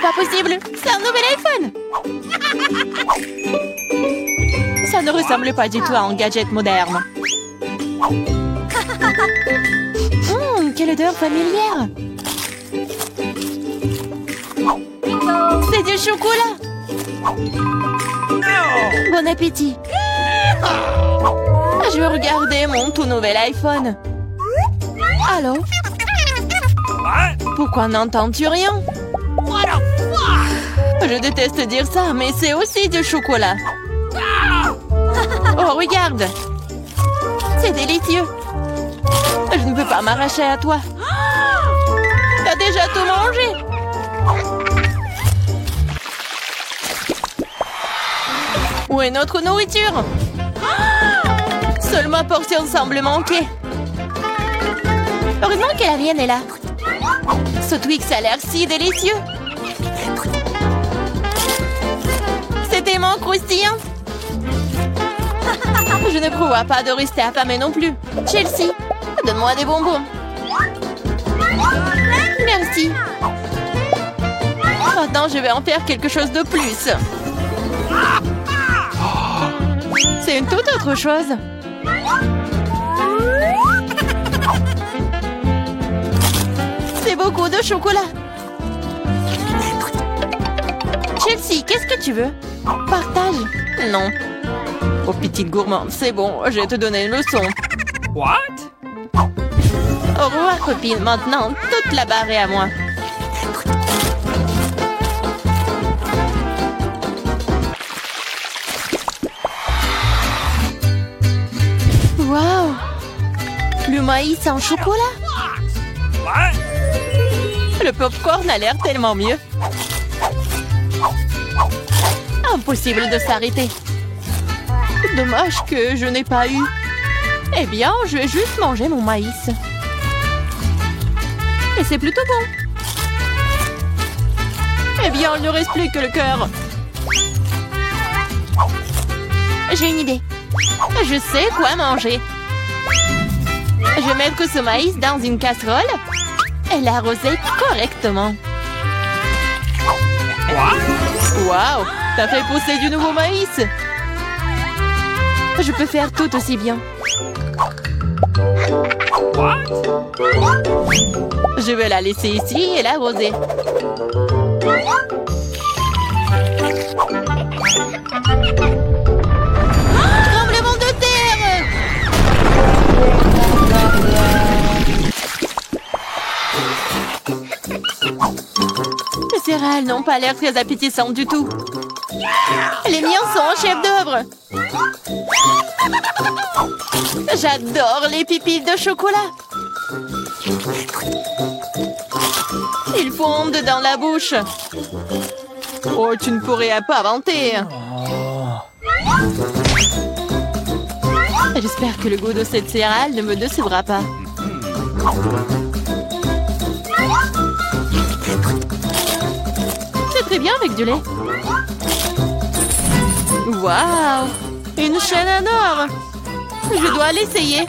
pas possible. C'est un nouvel iPhone. Ça ne ressemble pas du tout à un gadget moderne. Quelle odeur familière. C'est du chocolat. Bon appétit. Je veux regarder mon tout nouvel iPhone. Allô? Pourquoi n'entends-tu rien? Je déteste dire ça, mais c'est aussi du chocolat. Oh, regarde! C'est délicieux! Je ne peux pas m'arracher à toi. T'as déjà tout mangé! Où est notre nourriture? Seule ma portion semble manquer. Heureusement que la mienne est là. Ce Twix a l'air si délicieux. C'est tellement croustillant. Je ne prévois pas de rester affamée non plus. Chelsea, donne-moi des bonbons. Merci. Maintenant, je vais en faire quelque chose de plus. C'est une toute autre chose. C'est beaucoup de chocolat. Chelsea, qu'est-ce que tu veux? Partage. Non. Oh, petite gourmande, c'est bon, je vais te donner une leçon. What? Au revoir, copine. Maintenant, toute la barre est à moi. Waouh! Le maïs en chocolat? What? Le popcorn a l'air tellement mieux. Impossible de s'arrêter. Dommage que je n'ai pas eu. Eh bien, je vais juste manger mon maïs. Et c'est plutôt bon. Eh bien, il ne reste plus que le cœur. J'ai une idée. Je sais quoi manger. Je vais mettre ce maïs dans une casserole et l'arroser correctement. Waouh! T'as fait pousser du nouveau maïs! Je peux faire tout aussi bien. What? Je vais la laisser ici et l'arroser. Tremblement de terre! Les céréales n'ont pas l'air très appétissantes du tout. Les miens sont en chef-d'œuvre. J'adore les pépites de chocolat. Ils fondent dans la bouche. Oh, tu ne pourrais pas inventer. J'espère que le goût de cette céréale ne me décevra pas. C'est très bien avec du lait. Waouh! Une chaîne en or! Je dois l'essayer.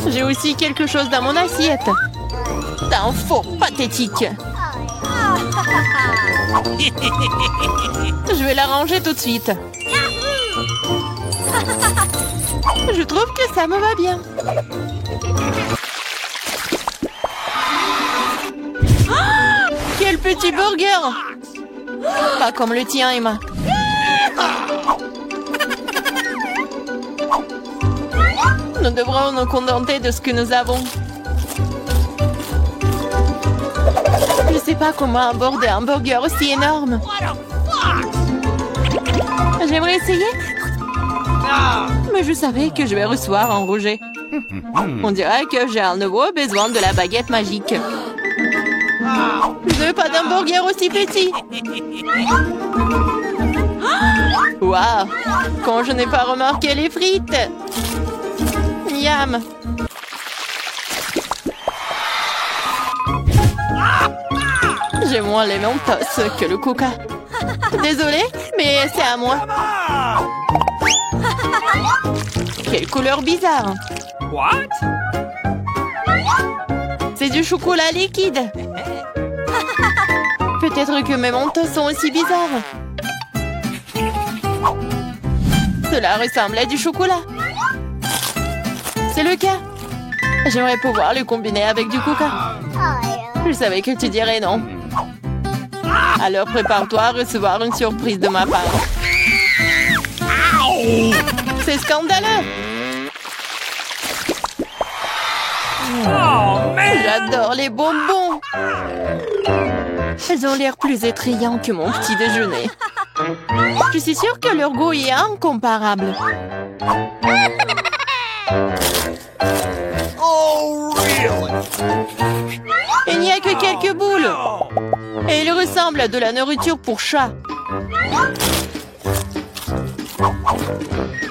J'ai aussi quelque chose dans mon assiette. T'es un faux pathétique. Je vais la ranger tout de suite. Je trouve que ça me va bien. Oh, quel petit burger! Pas comme le tien, Emma. Nous devrons nous contenter de ce que nous avons. Je ne sais pas comment aborder un burger aussi énorme. J'aimerais essayer. Mais je savais que je vais recevoir un rejet. On dirait que j'ai à nouveau besoin de la baguette magique. Je ne veux pas d'un burger aussi petit. Waouh! Quand je n'ai pas remarqué les frites. Miam! J'ai moins les Mentos que le Coca. Désolée, mais c'est à moi. Quelle couleur bizarre! What? C'est du chocolat liquide. Peut-être que mes mentos sont aussi bizarres. Cela ressemble à du chocolat. C'est le cas. J'aimerais pouvoir le combiner avec du coca. Je savais que tu dirais non. Alors prépare-toi à recevoir une surprise de ma part. C'est scandaleux. J'adore les bonbons. Elles ont l'air plus attrayants que mon petit déjeuner. Je suis sûre que leur goût est incomparable. Il n'y a que quelques boules. Et ils ressemblent à de la nourriture pour chat.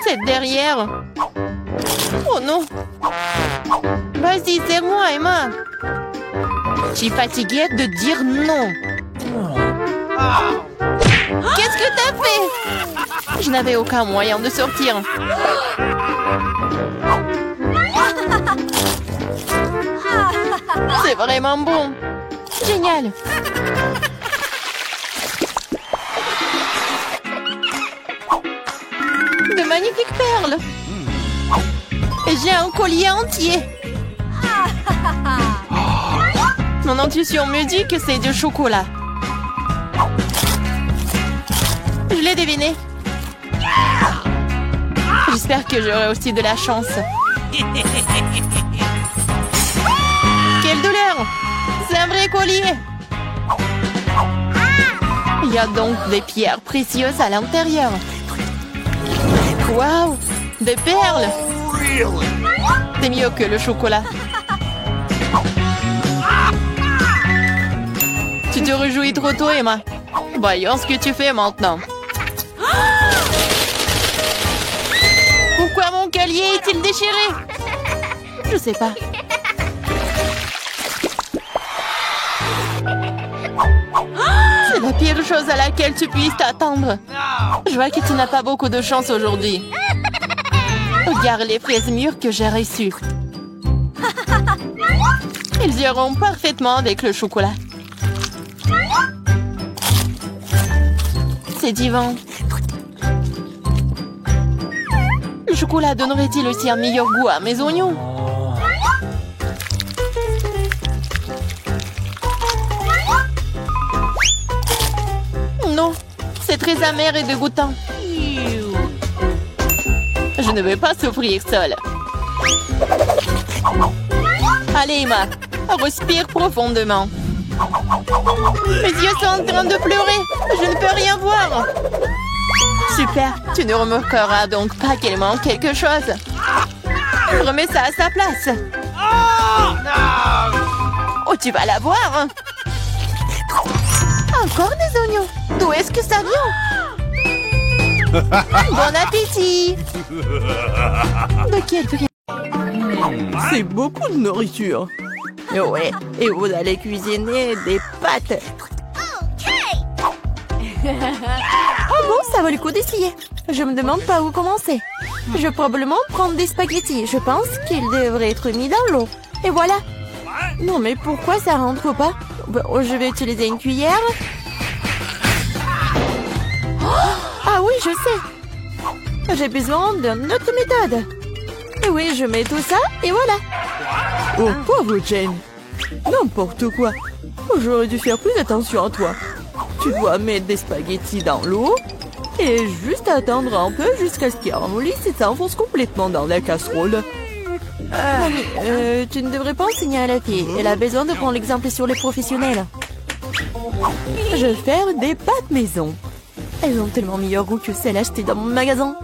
C'est derrière. Oh non. Vas-y, serre-moi, Emma. Je suis fatiguée de dire non. Qu'est-ce que t'as fait? Je n'avais aucun moyen de sortir. C'est vraiment bon. Génial. De magnifiques perles. J'ai un collier entier. Mon intuition me dit que c'est du chocolat. Je l'ai deviné. J'espère que j'aurai aussi de la chance. Quelle douleur! C'est un vrai collier! Il y a donc des pierres précieuses à l'intérieur. Waouh! Des perles! C'est mieux que le chocolat. Tu te réjouis trop tôt, Emma. Voyons ce que tu fais maintenant. Pourquoi mon collier est-il déchiré? Je sais pas. C'est la pire chose à laquelle tu puisses t'attendre. Je vois que tu n'as pas beaucoup de chance aujourd'hui. Regarde les fraises mûres que j'ai reçues. Ils iront parfaitement avec le chocolat. C'est divin. Le chocolat donnerait-il aussi un meilleur goût à mes oignons? Non, c'est très amer et dégoûtant. Je ne vais pas souffrir seule. Allez, Emma, respire profondément. Mes yeux sont en train de pleurer. Je ne peux rien voir. Super, tu ne remarqueras donc pas qu'il manque quelque chose. Remets ça à sa place. Oh, tu vas la voir. Encore des oignons. D'où est-ce que ça vient? Bon appétit. De quel prix? C'est beaucoup de nourriture. Ouais, et vous allez cuisiner des pâtes. Oh bon, ça vaut le coup d'essayer. Je me demande par où commencer. Je vais probablement prendre des spaghettis. Je pense qu'ils devraient être mis dans l'eau. Et voilà. Non, mais pourquoi ça rentre pas? Bon, je vais utiliser une cuillère. Ah oui, je sais. J'ai besoin d'une autre méthode. Et oui, je mets tout ça et voilà. Oh, pauvre Jane. N'importe quoi. J'aurais dû faire plus attention à toi. Tu dois mettre des spaghettis dans l'eau et juste attendre un peu jusqu'à ce qu'ils ramollissent et s'enfoncent complètement dans la casserole. Tu ne devrais pas enseigner à la fille. Elle a besoin de prendre l'exemple sur les professionnels. Je vais faire des pâtes maison. Elles ont tellement meilleur goût que celles achetées dans mon magasin.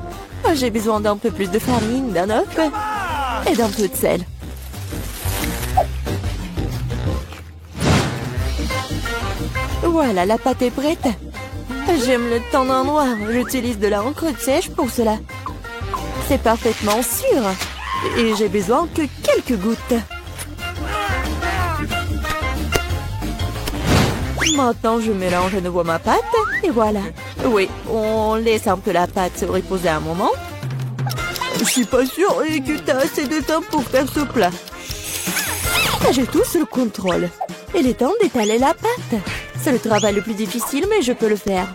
J'ai besoin d'un peu plus de farine, d'un œuf et d'un peu de sel. Voilà, la pâte est prête. J'aime le teint d'un noir. J'utilise de l'encre sèche pour cela. C'est parfaitement sûr. Et j'ai besoin que quelques gouttes. Maintenant, je mélange à nouveau ma pâte. Et voilà. Oui, on laisse un peu la pâte se reposer un moment. Je suis pas sûre que tu as assez de temps pour faire ce plat. J'ai tout sous le contrôle. Il est temps d'étaler la pâte. C'est le travail le plus difficile, mais je peux le faire.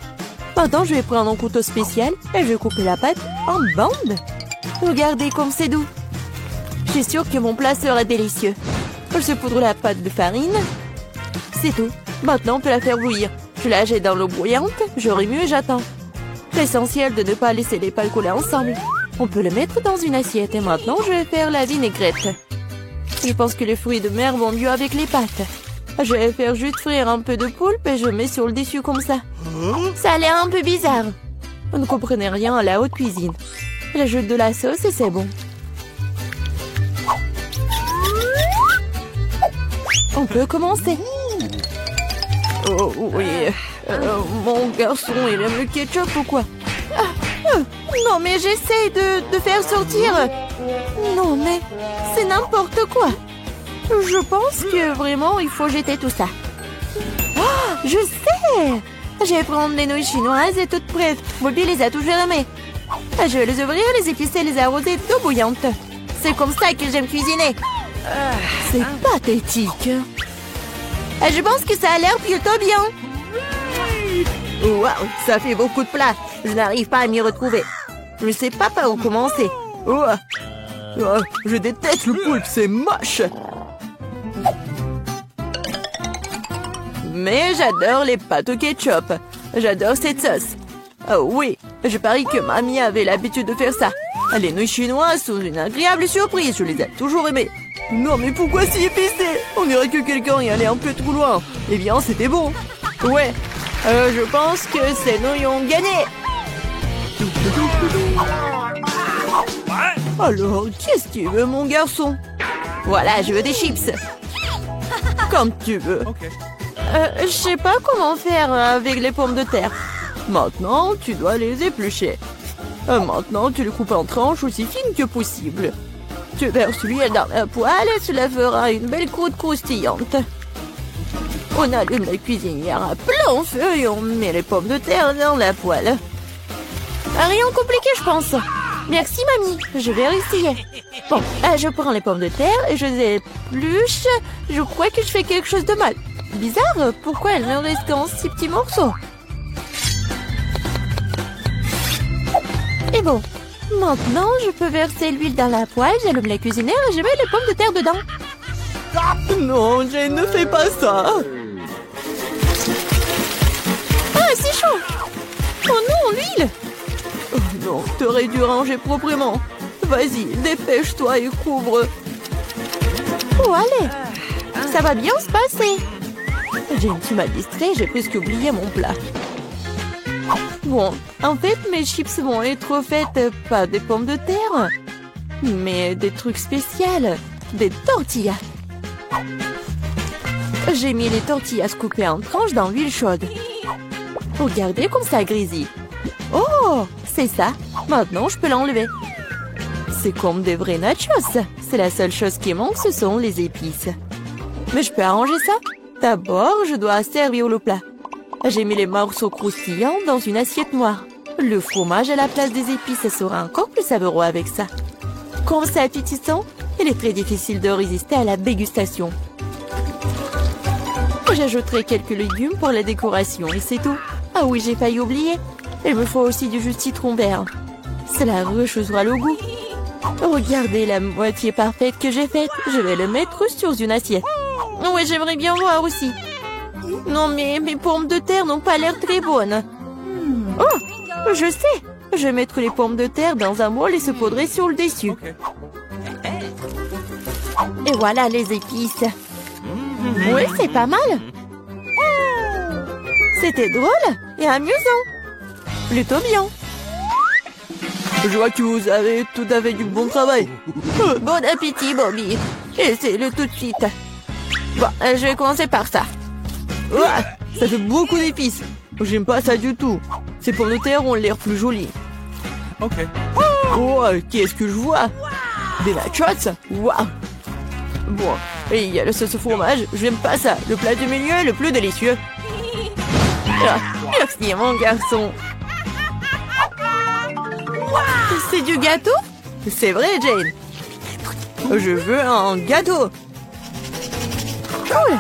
Maintenant, je vais prendre un couteau spécial et je vais couper la pâte en bandes. Regardez comme c'est doux. Je suis sûre que mon plat sera délicieux. Je poudre la pâte de farine. C'est tout. Maintenant, on peut la faire bouillir. Je la jette dans l'eau bouillante, je remue et j'attends. C'est essentiel de ne pas laisser les pâtes couler ensemble. On peut le mettre dans une assiette et maintenant, je vais faire la vinaigrette. Je pense que les fruits de mer vont mieux avec les pâtes. Je vais faire juste frire un peu de poulpe et je mets sur le dessus comme ça. Ça a l'air un peu bizarre. Vous ne comprenez rien à la haute cuisine. J'ajoute de la sauce et c'est bon. On peut commencer. Oh oui. Mon garçon, il aime le ketchup ou quoi? Non mais j'essaie de faire sortir. Non mais c'est n'importe quoi. Je pense que vraiment il faut jeter tout ça. Oh, je sais. Je vais prendre les nouilles chinoises et toutes prêtes. Bobby les a toujours aimées. Je vais les ouvrir, les épicer, les arroser d'eau bouillante. C'est comme ça que j'aime cuisiner. C'est pathétique. Je pense que ça a l'air plutôt bien. Waouh, ça fait beaucoup de plats. Je n'arrive pas à m'y retrouver. Je ne sais pas par où commencer. Je déteste le poulpe, c'est moche. Mais j'adore les pâtes au ketchup. J'adore cette sauce. Oh oui, je parie que mamie avait l'habitude de faire ça. Les nouilles chinoises sont une agréable surprise. Je les ai toujours aimées. Non mais pourquoi si épicé? On dirait que quelqu'un y allait un peu trop loin. Eh bien, c'était bon. Ouais, je pense que ces nouilles ont gagné. Alors, qu'est-ce que tu veux, mon garçon? Voilà, je veux des chips. Comme tu veux. Je sais pas comment faire avec les pommes de terre. Maintenant, tu dois les éplucher. Maintenant, tu les coupes en tranches aussi fines que possible. Tu verses l'huile dans la poêle et cela fera une belle croûte croustillante. On allume la cuisinière à plein feu et on met les pommes de terre dans la poêle. Rien de compliqué, je pense. Merci, mamie. Je vais essayer. Bon, je prends les pommes de terre et je les épluche. Je crois que je fais quelque chose de mal. Bizarre, pourquoi elles ne restent qu'en 6 petits morceaux? Et bon, maintenant je peux verser l'huile dans la poêle, j'allume la cuisinière et je mets les pommes de terre dedans. Non, Jane, ne fais pas ça. Ah, c'est chaud. Oh non, l'huile. Oh non, t'aurais dû ranger proprement. Vas-y, dépêche-toi et couvre. Oh, allez. Ça va bien se passer. Jane, tu m'as distrait, j'ai presque oublié mon plat. Bon, en fait, mes chips vont être faites pas des pommes de terre, mais des trucs spéciaux, des tortillas. J'ai mis les tortillas coupées en tranches dans l'huile chaude. Regardez comme ça grésille. Oh, c'est ça. Maintenant, je peux l'enlever. C'est comme des vrais nachos. C'est la seule chose qui manque, ce sont les épices. Mais je peux arranger ça. D'abord, je dois servir le plat. J'ai mis les morceaux croustillants dans une assiette noire. Le fromage à la place des épices sera encore plus savoureux avec ça. Comme c'est appétissant, il est très difficile de résister à la dégustation. J'ajouterai quelques légumes pour la décoration et c'est tout. Ah oui, j'ai failli oublier. Il me faut aussi du jus de citron vert. Cela rechauffera le goût. Regardez la moitié parfaite que j'ai faite. Je vais le mettre sur une assiette. Oui, j'aimerais bien voir aussi. Non, mais mes pommes de terre n'ont pas l'air très bonnes. Oh, je sais. Je vais mettre les pommes de terre dans un bol et se poudrer sur le dessus. Et voilà les épices. Oui, c'est pas mal. C'était drôle et amusant. Plutôt bien. Je vois que vous avez tout à fait du bon travail. Bon appétit, Bobby. Essayez-le tout de suite. Bon, je vais commencer par ça. Ah, ça fait beaucoup d'épices. J'aime pas ça du tout. Ces pommes de terre ont l'air plus jolies. Ok. Oh, qu'est-ce que je vois? Des nachos? Waouh. Bon, et il y a le sauce au fromage. J'aime pas ça. Le plat du milieu est le plus délicieux. Ah, merci, mon garçon. C'est du gâteau? C'est vrai, Jane. Je veux un gâteau. Cool.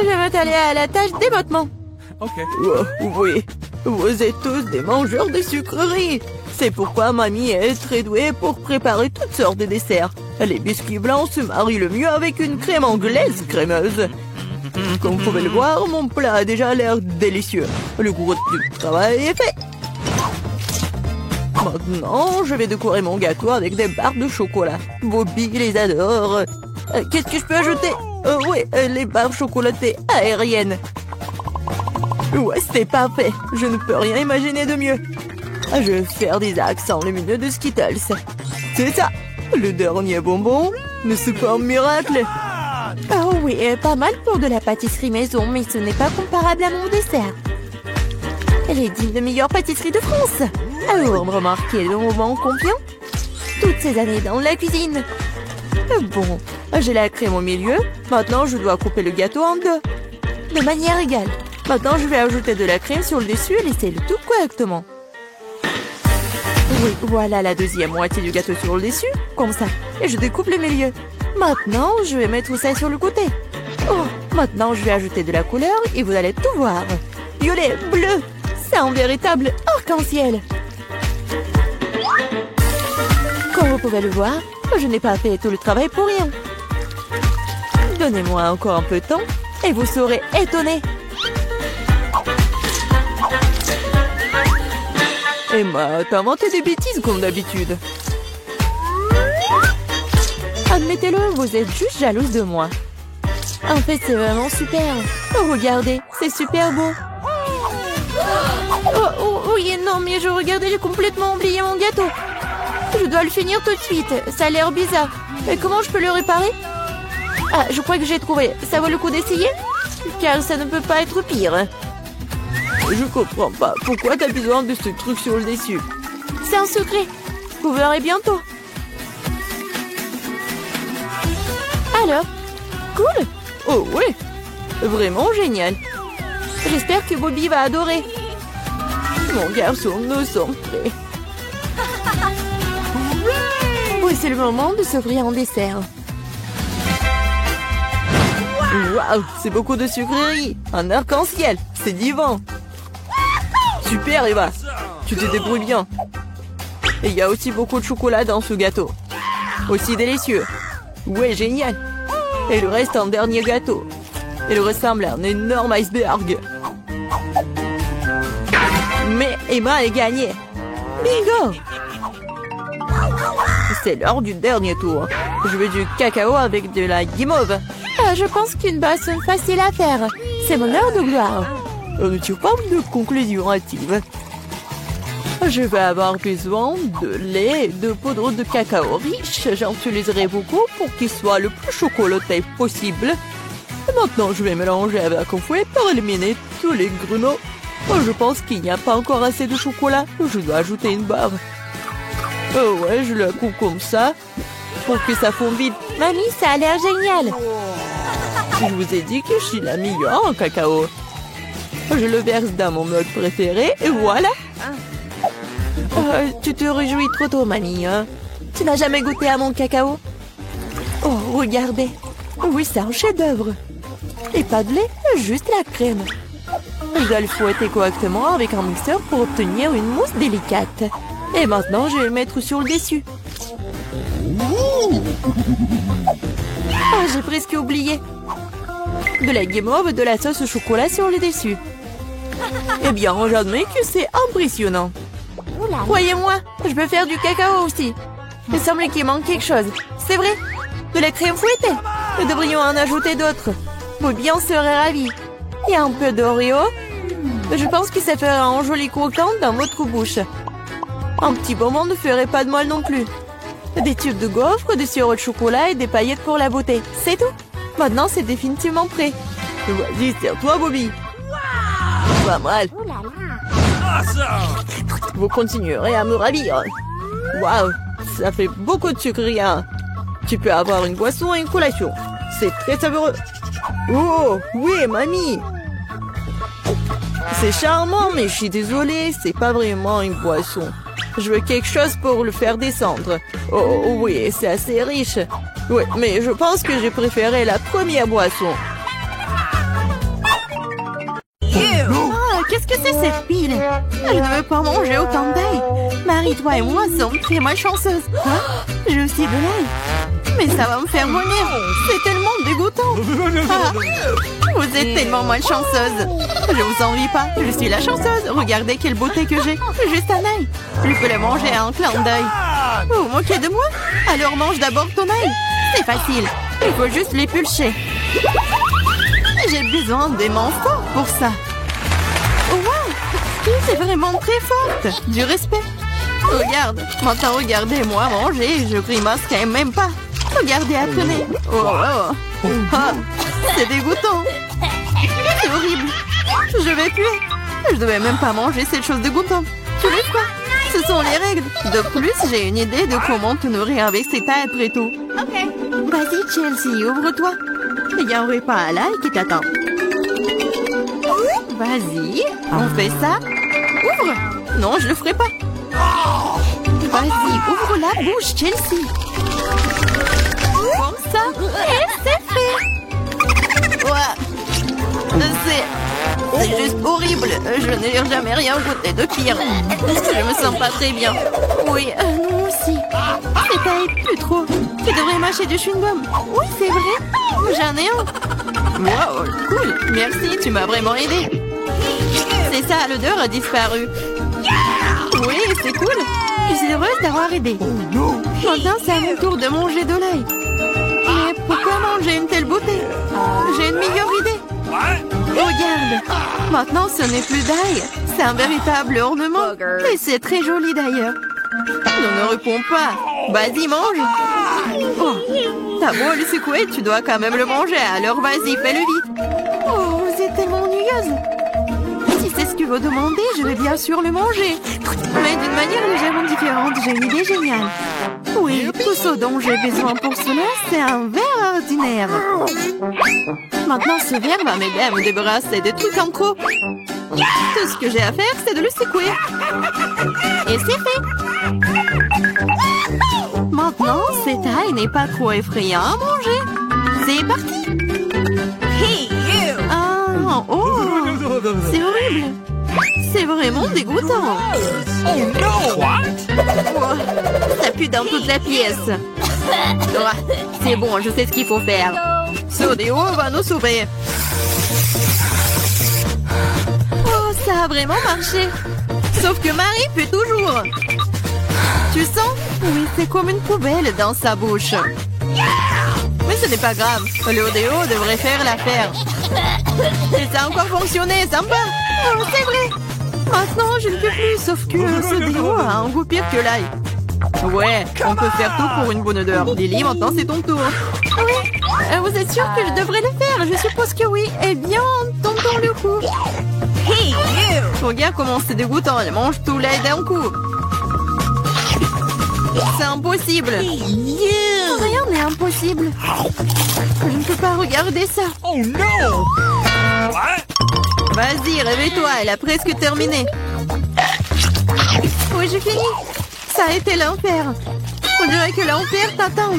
Je vais m'atteler à la tâche dès maintenant. Okay. Oh, oui, vous êtes tous des mangeurs de sucreries. C'est pourquoi mamie est très douée pour préparer toutes sortes de desserts. Les biscuits blancs se marient le mieux avec une crème anglaise crémeuse. Comme vous pouvez le voir, mon plat a déjà l'air délicieux. Le gros du travail est fait. Maintenant, je vais décorer mon gâteau avec des barres de chocolat. Bobby les adore. Qu'est-ce que je peux ajouter? Oui, les barres chocolatées aériennes. Ouais, c'est parfait. Je ne peux rien imaginer de mieux. Je vais faire des accents lumineux de Skittles. C'est ça. Le dernier bonbon, mais c'est pas un miracle. Oh oui, pas mal pour de la pâtisserie maison, mais ce n'est pas comparable à mon dessert. Elle est digne de meilleure pâtisserie de France. Alors, remarquez le moment confiant. Toutes ces années dans la cuisine. Bon, j'ai la crème au milieu. Maintenant, je dois couper le gâteau en deux. De manière égale. Maintenant, je vais ajouter de la crème sur le dessus et laisser le tout correctement. Oui, voilà la deuxième moitié du gâteau sur le dessus, comme ça. Et je découpe le milieu. Maintenant, je vais mettre ça sur le côté. Oh, maintenant, je vais ajouter de la couleur et vous allez tout voir. Violet, bleu, c'est un véritable arc-en-ciel. Comme vous pouvez le voir, je n'ai pas fait tout le travail pour rien. Donnez-moi encore un peu de temps et vous serez étonnés. Emma, t'as inventé des bêtises comme d'habitude. Admettez-le, vous êtes juste jalouse de moi. En fait, c'est vraiment super. Oh, regardez, c'est super beau. Oh, oui, non, mais je regardais, j'ai complètement oublié mon gâteau. Je dois le finir tout de suite. Ça a l'air bizarre. Mais comment je peux le réparer? Ah, je crois que j'ai trouvé. Ça vaut le coup d'essayer? Car ça ne peut pas être pire. Je comprends pas. Pourquoi t'as besoin de ce truc sur le dessus? C'est un secret. Vous verrez bientôt. Alors, cool. Oh oui, vraiment génial. J'espère que Bobby va adorer. Mon garçon, nous sommes prêts. Oui, c'est le moment de s'offrir un dessert. Waouh, c'est beaucoup de sucreries. Un arc-en-ciel, c'est divin. Super, Eva. Tu te débrouilles bien. Et il y a aussi beaucoup de chocolat dans ce gâteau. Aussi délicieux. Ouais, génial. Et le reste en dernier gâteau. Il ressemble à un énorme iceberg. Mais Emma a gagné. Bingo! C'est l'heure du dernier tour. Je veux du cacao avec de la guimauve. Je pense qu'une boisson facile à faire. C'est mon heure de gloire. On ne tire pas de conclusion hâtive. Je vais avoir besoin de lait et de poudre de cacao riche. J'en utiliserai beaucoup pour qu'il soit le plus chocolaté possible. Et maintenant, je vais mélanger avec un fouet pour éliminer tous les grumeaux. Je pense qu'il n'y a pas encore assez de chocolat. Je dois ajouter une barre. Oh ouais, je le coupe comme ça pour que ça fonde vite. Mamie, ça a l'air génial. Je vous ai dit que je suis la meilleure en cacao. Je le verse dans mon mug préféré et voilà. Tu te réjouis trop tôt, mamie. Hein? Tu n'as jamais goûté à mon cacao? Oh, regardez. Oui, c'est un chef-d'œuvre. Et pas de lait, juste la crème. Je dois le fouetter correctement avec un mixeur pour obtenir une mousse délicate. Et maintenant, je vais le mettre sur le dessus. Ah, j'ai presque oublié. De la guimauve, de la sauce au chocolat sur le dessus. Eh bien, j'admets que c'est impressionnant. Croyez-moi, je peux faire du cacao aussi. Il semble qu'il manque quelque chose. C'est vrai, de la crème fouettée. Nous devrions en ajouter d'autres. Bobby en serait ravi. Il y a un peu d'Oreo. Je pense que ça fera un joli croquant dans votre bouche. Un petit bonbon ne ferait pas de mal non plus. Des tubes de gaufres, du sirop de chocolat et des paillettes pour la beauté. C'est tout. Maintenant, c'est définitivement prêt. Vas-y, c'est à toi, Bobby. Pas mal. Vous continuerez à me ravir. Waouh, ça fait beaucoup de sucreries. Hein. Tu peux avoir une boisson et une collation. C'est très savoureux. Oh, oui, mamie. C'est charmant, mais je suis désolée, c'est pas vraiment une boisson. Je veux quelque chose pour le faire descendre. Oh, oui, c'est assez riche. Oui, mais je pense que j'ai préféré la première boisson. cette pile. Je ne veux pas manger autant d'ail. Marie, toi et moi sommes très malchanceuses. Hein? J'ai aussi de l'ail. Mais ça va me faire vomir. C'est tellement dégoûtant. Ah, vous êtes tellement malchanceuse. Je vous envie pas. Je suis la chanceuse. Regardez quelle beauté que j'ai. Juste un ail. Je peux le manger à un clin d'œil. Vous vous moquez de moi? Alors mange d'abord ton ail. C'est facile. Il faut juste l'épulcher. J'ai besoin des mains fortes pour ça. Wow! C'est vraiment très forte. Du respect. Regarde. Maintenant, regardez-moi manger. Je grimace quand même pas. Regardez, apprenez. Oh, oh, oh. Ah, c'est dégoûtant. C'est horrible. Je vais puer. Je devais même pas manger cette chose dégoûtante. Tu le quoi? Ce sont les règles. De plus, j'ai une idée de comment te nourrir avec ces tailles après tout. Vas-y, Chelsea, ouvre-toi. Il y a un repas à l'ail qui t'attend. Vas-y, on fait ça. Ouvre. Non, je le ferai pas. Vas-y, ouvre la bouche, Chelsea. Comme ça, et c'est fait. Ouais. C'est juste horrible. Je n'ai jamais rien goûté de pire. Je me sens pas très bien. Oui, moi aussi. C'est pas plus trop. Tu devrais mâcher du chewing-gum. Oui, c'est vrai. J'en ai un. Wow, cool. Merci, tu m'as vraiment aidé. C'est ça, l'odeur a disparu. Oui, c'est cool. Je suis heureuse d'avoir aidé. Maintenant, c'est à mon tour de manger de l'ail. Mais pourquoi manger une telle beauté? J'ai une meilleure idée. Regarde. Maintenant, ce n'est plus d'ail. C'est un véritable ornement. Et c'est très joli d'ailleurs. Non, ne réponds pas. Vas-y, mange. Oh, t'as beau le secouer, tu dois quand même le manger. Alors vas-y, fais-le vite. Oh, vous êtes tellement ennuyeuse. Si c'est ce que vous demandez, je vais bien sûr le manger. Mais d'une manière légèrement différente, j'ai une idée géniale. Oui, tout ce dont j'ai besoin pour cela, c'est un verre ordinaire. Maintenant, ce verre va m'aider à me débarrasser des trucs en trop. Tout ce que j'ai à faire, c'est de le secouer. Et c'est fait. Maintenant, cette taille n'est pas trop effrayant à manger. C'est parti. Ah, oh, c'est horrible. C'est vraiment dégoûtant. What? Oh, ça pue dans toute la pièce. Oh, c'est bon, je sais ce qu'il faut faire. Ce déo va nous sauver. Oh, ça a vraiment marché. Sauf que Marie pue toujours. Tu sens? Oui, c'est comme une poubelle dans sa bouche. Mais ce n'est pas grave. Le déo devrait faire l'affaire. Et ça a encore fonctionné, sympa. Oh, c'est vrai. Maintenant, je ne peux plus, sauf que ce déo a un goût pire que l'ail. Ouais, on peut faire tout pour une bonne odeur. Lily, maintenant c'est ton tour. Oui, vous êtes sûr que je devrais le faire? Je suppose que oui. Eh bien, tentons le coup. Hey, you! Regarde comment c'est dégoûtant, elle mange tout l'ail d'un coup. C'est impossible. Rien n'est impossible. Je ne peux pas regarder ça. Oh non! Vas-y, réveille-toi, elle a presque terminé. Oui, j'ai fini. Ça a été l'enfer. On dirait que l'enfer t'attend.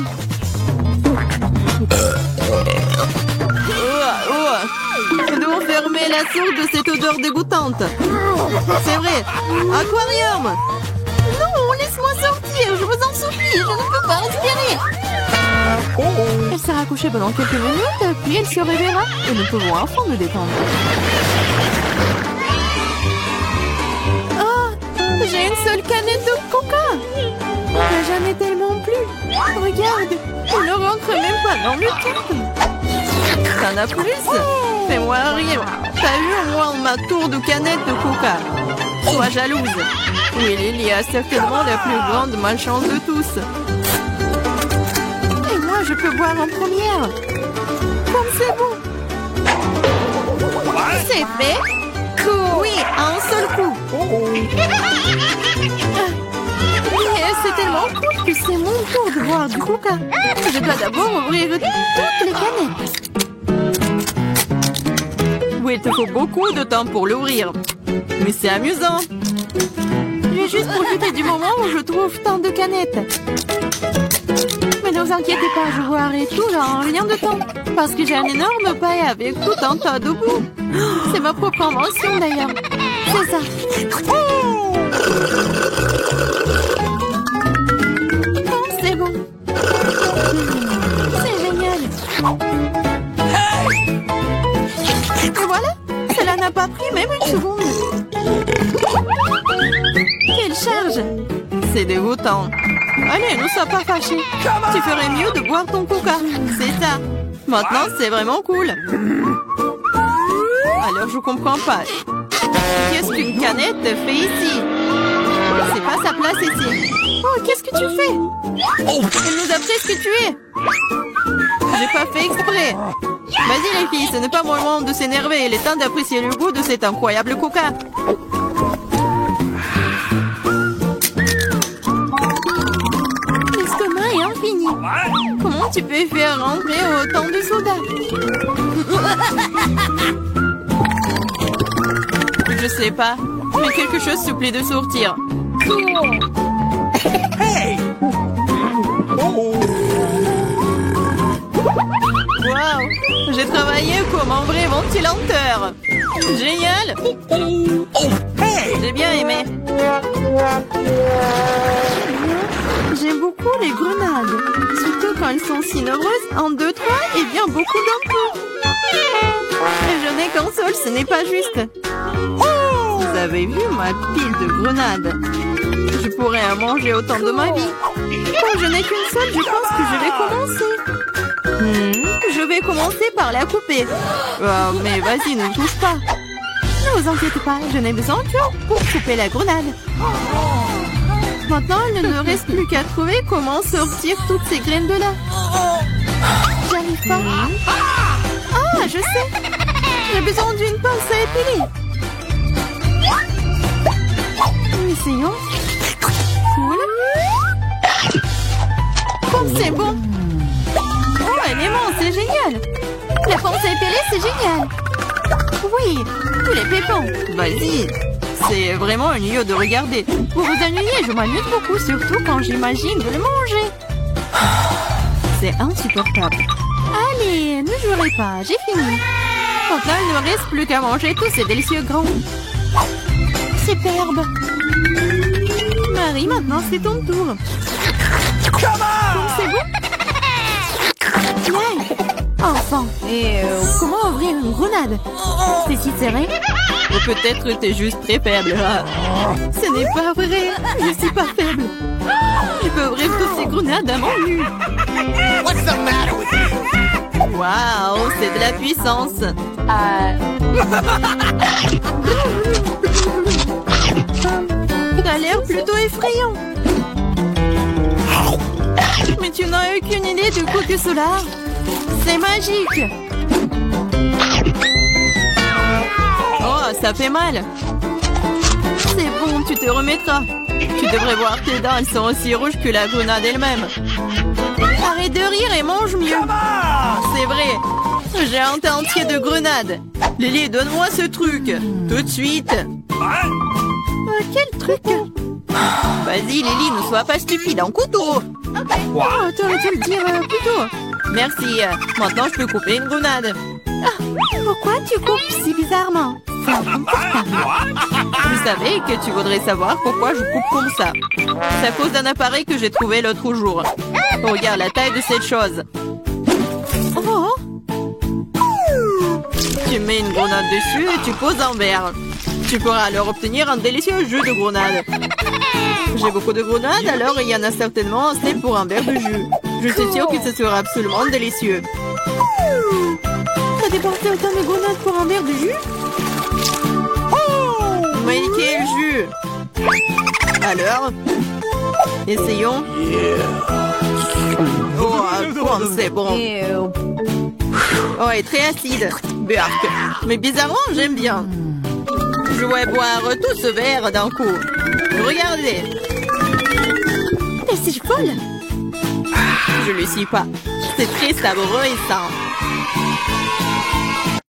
Nous devons fermer la source de cette odeur dégoûtante. C'est vrai. Aquarium. Non, laisse-moi sortir, je vous en supplie, je ne peux pas respirer. Elle sera couchée pendant quelques minutes, puis elle se réveillera et nous pouvons enfin nous détendre. J'ai une seule canette de coca. Il n'y a jamais tellement plu. Regarde, on ne rentre même pas dans le truc. T'en as plus? Fais-moi rire. T'as eu au moins ma tour de canette de coca. Sois jalouse. Oui, Lily a certainement la plus grande malchance de tous. Et moi, je peux boire en première. Comme c'est bon. C'est fait. Oui, à un seul coup. Mais c'est tellement cool que c'est mon tour de boire du coca. Je dois d'abord ouvrir toutes les canettes. Oui, il te faut beaucoup de temps pour l'ouvrir. Mais c'est amusant. Je vais juste profiter du moment où je trouve tant de canettes. Mais ne vous inquiétez pas, je vous arrête tout là en rien de temps. Parce que j'ai un énorme paille avec tout un tas de boue. C'est ma propre invention d'ailleurs. C'est ça. Oh, c'est bon. C'est génial. Et voilà, cela n'a pas pris même une seconde. Quelle charge! C'est dégoûtant. Allez, ne sois pas fâché. Tu ferais mieux de boire ton coca. C'est ça. Maintenant, c'est vraiment cool. Alors, je comprends pas. Qu'est-ce qu'une canette fait ici? C'est pas sa place ici. Oh, qu'est-ce que tu fais? Elle nous a presque tués. J'ai pas fait exprès. Vas-y les filles, ce n'est pas mon moment de s'énerver. Il est temps d'apprécier le goût de cet incroyable coca. L'estomac est infini. Comment tu peux faire rentrer autant de soda? Je sais pas, mais quelque chose supplie de sortir. Hey! Waouh! J'ai travaillé comme un vrai ventilateur. Génial! Hey! J'ai bien aimé. J'aime beaucoup les grenades. Surtout quand elles sont si nombreuses. 1, 2, 3 et bien beaucoup d'un coup. Je n'ai qu'un seul, ce n'est pas juste. Vous avez vu ma pile de grenades? Je pourrais en manger autant de ma vie. Quand je n'ai qu'une seule, je pense que je vais commencer. Je vais commencer par la couper. Mais vas-y, ne touche pas. Ne vous inquiétez pas, je n'ai besoin que pour couper la grenade. Maintenant, il ne me reste plus qu'à trouver comment sortir toutes ces graines de là. J'arrive pas. Ah, je sais. J'ai besoin d'une pince à épiler. Essayons. Cool. Oh, c'est bon. Oh, elle est mince, c'est génial. La pince à épiler, c'est génial. Oui, tous les pépins. Vas-y. C'est vraiment ennuyeux de regarder. Pour vous ennuyer, je m'amuse beaucoup, surtout quand j'imagine de le manger. C'est insupportable. Allez, ne jouerez pas, j'ai fini. Maintenant, il ne me reste plus qu'à manger tous ces délicieux grands. Superbe. Marie, maintenant c'est ton tour. C'est bon? Ouais. Enfin. Et comment ouvrir une grenade? C'est si serré? Ou peut-être t'es juste très faible. Ce n'est pas vrai. Je suis pas faible. Je peux ouvrir toutes ces grenades à mon nu. What's the matter with you? Waouh, c'est de la puissance. T'as l'air plutôt effrayant. Mais tu n'as aucune idée de quoi que cela. C'est magique. Oh, ça fait mal. C'est bon, tu te remettras. Tu devrais voir tes dents, elles sont aussi rouges que la grenade elle-même. Arrête de rire et mange mieux. C'est vrai. J'ai un tas entier de grenades. Lily, donne-moi ce truc. Tout de suite. Quel truc? Vas-y, Lily, ne sois pas stupide. Un couteau. Oh, t'aurais dû le dire plus tôt. Merci. Maintenant, je peux couper une grenade. Pourquoi tu coupes si bizarrement? C'est inconfortable. Vous savez que tu voudrais savoir pourquoi je coupe comme ça. C'est à cause d'un appareil que j'ai trouvé l'autre jour. Regarde la taille de cette chose. Oh. Tu mets une grenade dessus et tu poses un verre. Tu pourras alors obtenir un délicieux jus de grenade. J'ai beaucoup de grenades, alors il y en a certainement assez pour un verre de jus. Je suis sûre que ce sera absolument délicieux. T'as dépensé autant de grenades pour un verre de jus? Mais quel jus! Alors, essayons. Oh, c'est bon. Oh, et très acide. Burk. Mais bizarrement, j'aime bien. Je vais boire tout ce verre d'un coup. Regardez. Mais c'est folle. Je le suis pas. C'est très savoureux et sain.